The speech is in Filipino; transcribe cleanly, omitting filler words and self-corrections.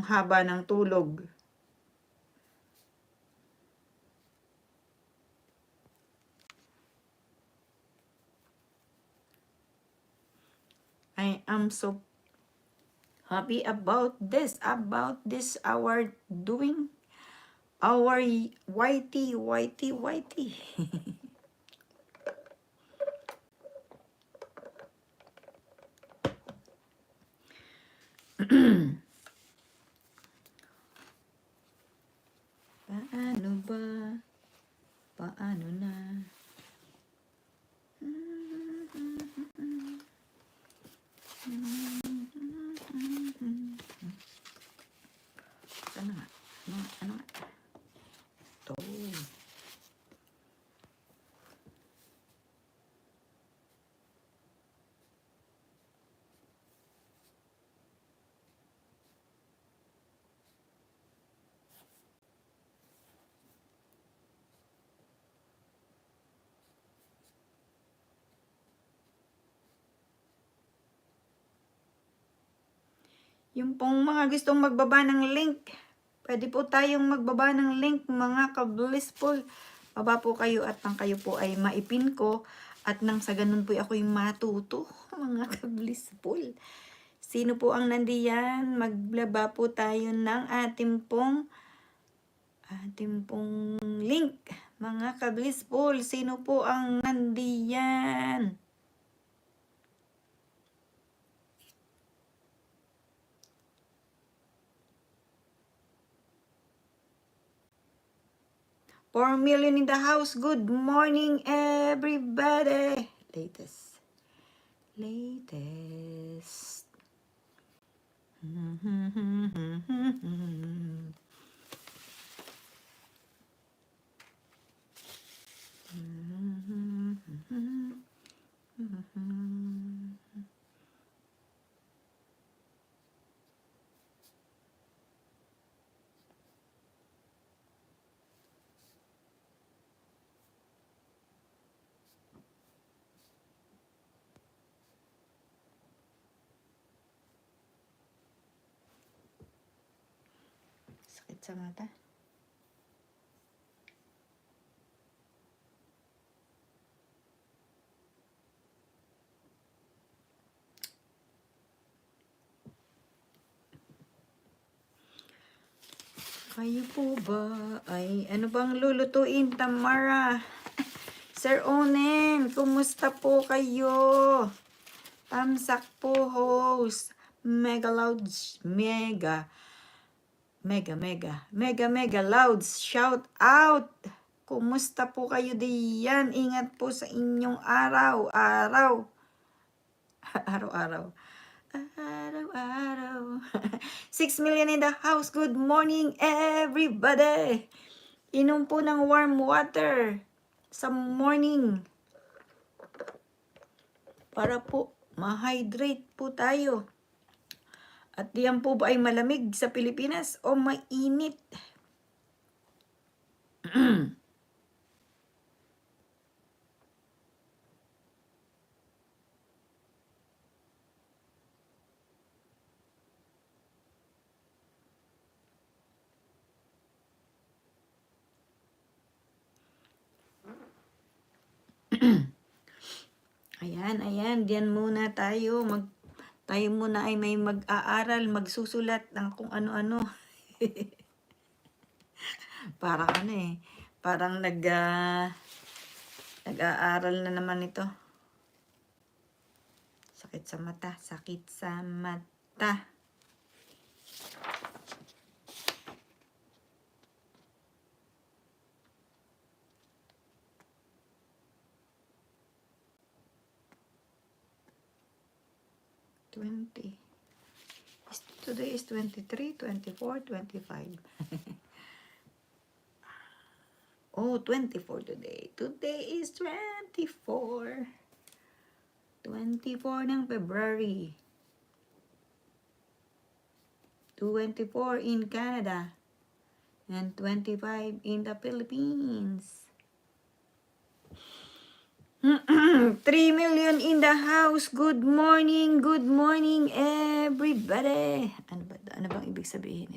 haba ng tulog. I am so happy about this our doing our YT. Paano ba? Paano na? Ano nga? Ano nga? Ito. Yung pong mga gustong magbaba ng link, pwede po tayong magbaba ng link mga ka-blissful. Baba po kayo at nang kayo po ay maipin ko at nang sa ganun po ako'y matuto mga ka-blissful. Sino po ang nandiyan? Maglaba po tayo ng ating pong link mga ka-blissful. Sino po ang nandiyan? 4 million in the house. Good morning, everybody. Latest. Sakit sa mata. Kayo po ba ay ano bang lulutuin, Tamara? Sir Onen, kumusta po kayo? Tamsak po, host. Mega louds, mega louds. Shout out. Kumusta po kayo diyan? Ingat po sa inyong araw-araw. Araw-araw. 6 million in the house. Good morning, everybody. Inom po ng warm water sa morning para po ma-hydrate po tayo. At diyan po ba ay malamig sa Pilipinas o mainit? Ayan, diyan muna tayo. Tayo muna ay may mag-aaral, magsusulat ng kung ano-ano. Parang parang nag-aaral na naman ito. Sakit sa mata. 20. Today is 23, 24, 25. Oh, 24 today. Today is 24. 24 ng February. 24 in Canada. And 25 in the Philippines. 3 million in the house. Good morning, everybody. Ano bang ibig sabihin?